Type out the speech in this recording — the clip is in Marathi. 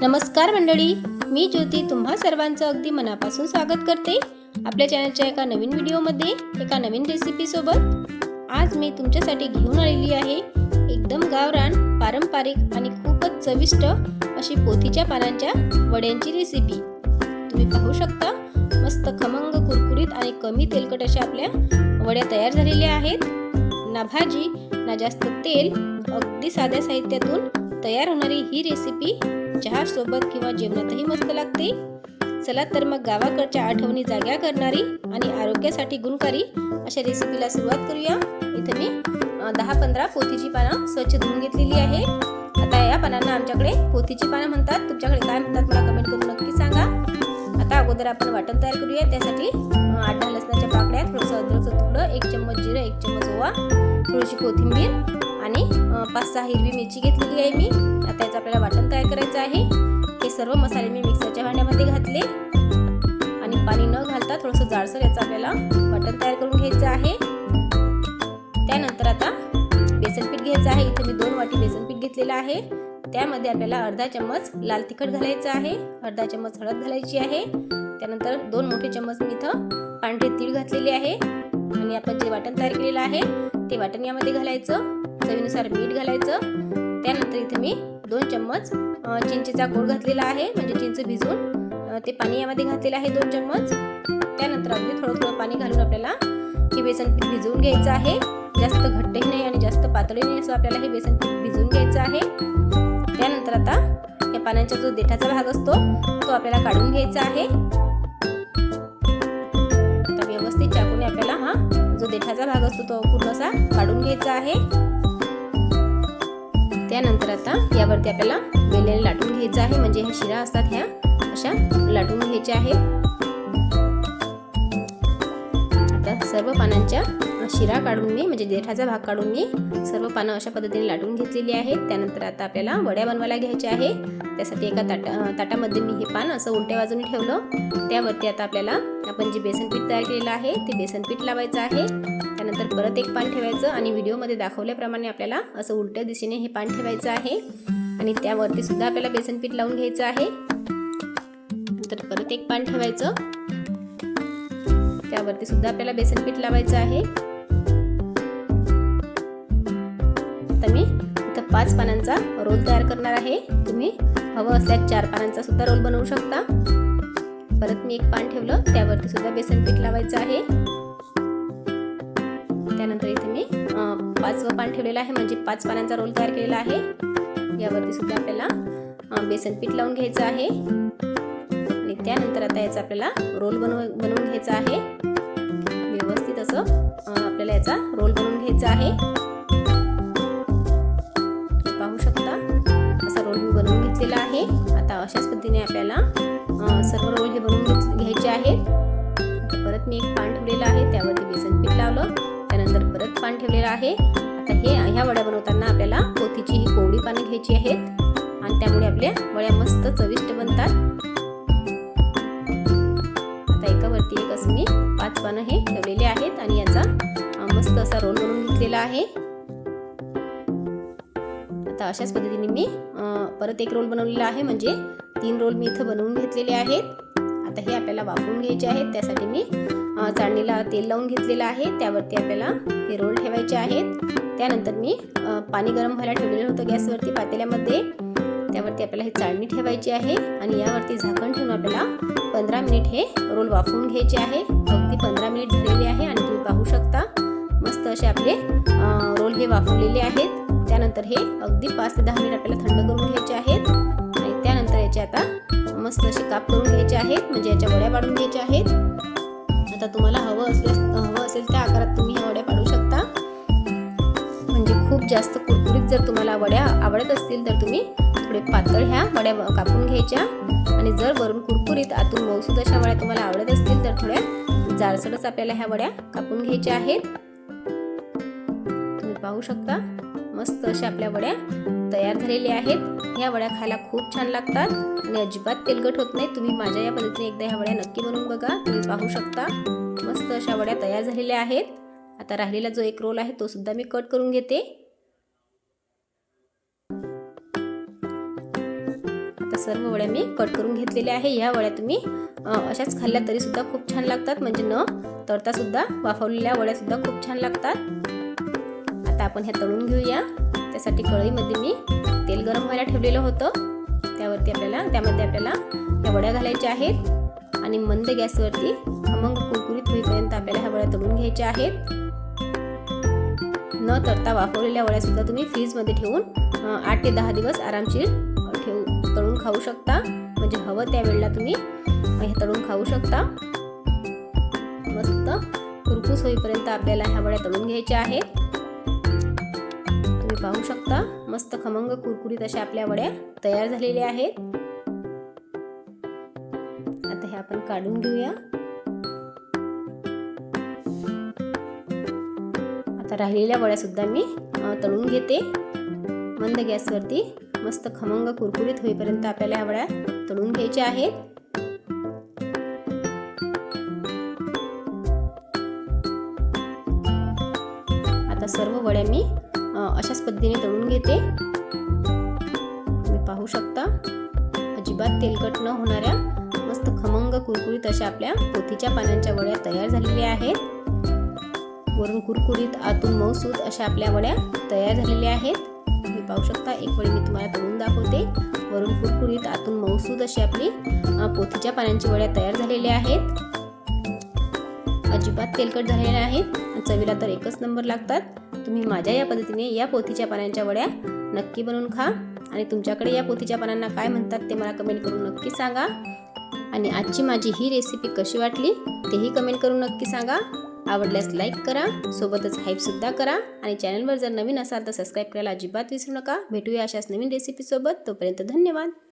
नमस्कार मंडळी, मी ज्योती तुम्हा सर्वांचं अगदी मनापासून स्वागत करते आपल्या चॅनलच्या एका नवीन व्हिडिओमध्ये, एका नवीन रेसिपी सोबत। आज मी तुमच्यासाठी घेऊन आलेली आहे एकदम गावरान, पारंपरिक आणि खूपच चविष्ट अशी पोथीच्या पानांच्या वड्यांची रेसिपी। तुम्ही पाहू शकता, मस्त खमंग, कुरकुरीत आणि कमी तेलकट अशा आपल्या वड्या तयार झालेल्या आहेत। ना भाजी ना जास्त तेल, अगदी साध्या साहित्यातून तयार होणारी ही रेसिपी चहा सोबत किंवा जेवणातही मस्त लागते। चला तर मग गावाकडच्या आठवणी जाग्या करणारी आणि आरोग्यासाठी गुणकारी अशा रेसिपीला सुरुवात करूया। इथे मी 10-15 पोथीची पानं स्वच्छ धुवून घेतलेली आहे। आता या पानांना आमच्याकडे पोथीची पानं म्हणतात, तुमच्याकडे काय म्हणतात मला कमेंट करून नक्की सांगा। आता अगोदर आपण वाटण तयार करूया। त्यासाठी 8-10 लसणाच्या पाकळ्या, थोडंसं अद्रकचं तुकडं, 1 चम्मच जिरं, 1 चम्मच ओवा, थोडीशी कोथिंबीर आणि 5-6 हिरवी मिरची घेतलेली आहे मी। आता याचं आपल्याला वाटण तयार करायचं आहे। हे सर्व मसाले मी मिक्सरच्या भांड्यामध्ये घातले आणि पाणी न घालता थोडंसं जाडसर याचं आपल्याला वाटण तयार करून घ्यायचं आहे। त्यानंतर आता बेसन पीठ घ्यायचं आहे। इथे मी 2 वाटी बेसन पीठ घेतलेलं आहे। त्यामध्ये आपल्याला अर्धा चम्मच लाल तिखट घालायचं आहे, अर्धा चम्मच हळद घालायची आहे। त्यानंतर 2 मोठे चम्मच मी इथं पांढरे तीळ घातलेले आहे आणि आपण जे वाटण तयार केलेलं आहे ते वाटण यामध्ये घालायचं। चवीनुसार मीठ घालायचं। त्यानंतर इथे मी 2 चम्मच चिंचेचा गोळ घातलेला आहे, म्हणजे चिंच भिजवून ते पाणी यामध्ये घातलेलं आहे 2 चम्मच। त्यानंतर अगदी थोडं पाणी घालून आपल्याला हे बेसन पीठ भिजवून घ्यायचं आहे। जास्त घट्टही नाही आणि जास्त पातळही नाही असं आपल्याला हे बेसन पीठ भिजवून घ्यायचं आहे। त्यानंतर आता या पानांचा जो देठाचा भाग असतो तो आपल्याला काढून घ्यायचा आहे। आता व्यवस्थित चाकूने आपल्याला हा जो देठाचा भाग असतो तो पूर्ण असा काढून घ्यायचा आहे। त्यानंतर आता यावरती आपल्याला वेलणे लाटून घ्यायचं आहे, म्हणजे ह्या शिरा असतात ह्या अशा लाटून घ्यायच्या आहेत। आता सर्व पानांच्या शिरा काढून मी, म्हणजे देठाचा भाग काढून मी सर्व पानं अशा पद्धतीने लाटून घेतलेली आहेत। त्यानंतर आता आपल्याला वड्या बनवायला घ्यायच्या आहे। त्यासाठी एका ताटामध्ये मी हे पान असं उलट्या बाजूने ठेवलं। त्यावरती आता आपल्याला आपण जे बेसन पीठ तयार केलेलं आहे ते बेसन पीठ लावायचं आहे। त्यानंतर परत एक पान ठेवायचं आणि व्हिडिओमध्ये दाखवल्याप्रमाणे आपल्याला असं उलट्या दिशेने हे पान ठेवायचं आहे आणि त्यावरती सुद्धा आपल्याला बेसन पीठ लावून घ्यायचं आहे। नंतर परत एक पान ठेवायचं, त्यावरती सुद्धा आपल्याला बेसन पीठ लावायचं आहे। आता मी इथं 5 पानांचा रोल तयार करणार आहे। तुम्ही हवं असल्यास 4 पानांचा सुद्धा रोल बनवू शकता। परत मी एक पान ठेवलं, त्यावरती सुद्धा बेसन पीठ लावायचं आहे। त्यानंतर इथे मी 5वं पान ठेवलेलं आहे, म्हणजे 5 पानांचा रोल तयार केलेला आहे। यावरती सुद्धा आपल्याला बेसन पीठ लावून घ्यायचं आहे आणि त्यानंतर आता याचा आपल्याला रोल बनवून घ्यायचा आहे। व्यवस्थित असं आपल्याला याचा रोल बनवून घ्यायचा आहे। पाहू शकता असा रोल मी बनवून घेतलेला आहे। आता अशाच पद्धतीने आपल्याला सर्व रोल हे बनवून घ्यायचे आहेत। परत मी एक पान ठेवलेलं आहे, त्यावरती बेसन पीठ लावलं। त्यानंतर परत पान ठेवलेलं आहे। आता ह्या वड्या बनवताना आपल्याला पोथीची ही कोवळी पानं घ्यायची आहेत आणि त्यामुळे आपल्या वड्या मस्त चविष्ट बनतात। आता एकावरती एक असं मी 5 पानं हे ठेवलेले आहेत आणि याचा मस्त असा रोल बनवून घेतलेला आहे। आता अशाच पद्धतीने मी परत एक रोल बनवलेला आहे, म्हणजे 3 रोल मी इथं बनवून घेतलेले आहेत। आता हे आपल्याला वाफवून घ्यायचे आहेत। त्यासाठी मी चाळणीला तेल लावून घेतलेलं आहे, त्यावरती आपल्याला हे रोल ठेवायचे आहेत। त्यानंतर मी पाणी गरम व्हायला ठेवलेलं होतं गॅसवरती पातेल्यामध्ये, त्यावरती आपल्याला ही चाळणी ठेवायची आहे आणि यावरती झाकण ठेवून आपल्याला 15 मिनिट हे रोल वाफवून घ्यायचे आहे। अगदी 15 मिनिट झालेले आहे आणि तुम्ही पाहू शकता मस्त असे आपले रोल हे वाफवलेले आहेत। त्यानंतर हे अगदी 5 ते 10 मिनिट आपल्याला थंड करून घ्यायचे आहेत आणि त्यानंतर याचे आता मस्त असे काप करून घ्यायचे आहेत, म्हणजे याच्या वड्या पाडून घ्यायच्या आहेत। आता तुम्हाला हवं असेल त्या आकारात तुम्ही ह्या वड्या पाडू शकता, म्हणजे खूप जास्त कुरकुरीत जर तुम्हाला वड्या आवडत असतील तर तुम्ही थोडे पातळ ह्या वड्या कापून घ्यायच्या आणि जर वरून कुरकुरीत आतून मऊसूद अशा वड्या तुम्हाला आवडत असतील तर थोड्या जाडसरच आपल्याला ह्या वड्या कापून घ्यायच्या आहेत। तुम्ही पाहू शकता मस्त अशा आपल्या वड्या तयार झालेल्या आहेत। ह्या वड्या खायला खूप छान लागतात आणि अजिबात तेलकट होत नाही। तुम्ही माझ्या या पद्धतीने एकदा ह्या वड्या नक्की बनवून बघा। तुम्ही पाहू शकता मस्त अशा वड्या तयार झालेल्या आहेत। आता राहिलेला जो एक रोल आहे तो सुद्धा मी कट करून घेते। आता सर्व वड्या मी कट करून घेतलेल्या आहे। ह्या वड्या तुम्ही अशाच खाल्ल्या तरी सुद्धा खूप छान लागतात, म्हणजे न तळता सुद्धा वाफवलेल्या वड्या सुद्धा खूप छान लागतात। आता आपण हे तळून घेऊया। त्यासाठी कढईमध्ये मी तेल गरम व्हायला ठेवलेलं होतं। त्यामध्ये आपल्याला ह्या वड्या घालायच्या आहेत आणि मंद गॅसवरती खमंग कुरकुरीत होईपर्यंत आपल्याला ह्या वड्या तळून घ्यायच्या आहेत। न तळता वाफवलेल्या वड्या सुद्धा तुम्ही फ्रीजमध्ये ठेवून 8 ते 10 दिवस आरामशीर तळून खाऊ शकता, म्हणजे हवं त्या वेळेला तुम्ही हे तळून खाऊ शकता। मस्त कुरकुस होईपर्यंत आपल्याला ह्या वड्या तळून घ्यायच्या आहेत। तुम्ही पाहू शकता मस्त खमंग कुरकुरीत अशा आपल्या वड्या तयार झालेल्या आहेत। आता हे आपण काढून घेऊया। आता राहिलेल्या वड्या सुद्धा मी तळून घेते। मंद गॅसवरती मस्त खमंग कुरकुरीत होईपर्यंत आपल्याला ह्या वड्या तळून घ्यायच्या आहेत। आता सर्व वड्या मी अशाच पद्धतीने तळून घेते। तुम्ही पाहू शकता अजिबात तेलकट न होणाऱ्या मस्त खमंग कुरकुरीत अशा आपल्या पोथीच्या पानांच्या वड्या तयार झालेल्या आहेत। वरून कुरकुरीत आतून मऊसूत अशा आपल्या वड्या तयार झालेल्या आहेत। तुम्ही पाहू शकता एक वेळ मी तुम्हाला तळून दाखवते। वरून कुरकुरीत आतून मऊसूत अशी आपली पोथीच्या पानांची वड्या तयार झालेल्या आहेत। अजिबात तेलकट झालेल्या आहेत, चवीला तर एकच नंबर लागतात। तुम्ही माझ्या या पद्धतीने या पोथीच्या पानांच्या वड्या नक्की बनवून खा आणि तुमच्याकडे या पोथीच्या पानांना काय म्हणतात ते मला कमेंट करून नक्की सांगा। आणि आजची माझी ही रेसिपी कशी वाटली तेही कमेंट करून नक्की सांगा। आवडल्यास लाईक करा, सोबतच हाईप सुद्धा करा आणि चॅनलवर जर नवीन असाल तर सबस्क्राईब करायला अजिबात विसरू नका। भेटूया अशाच नवीन रेसिपी सोबत, तोपर्यंत धन्यवाद।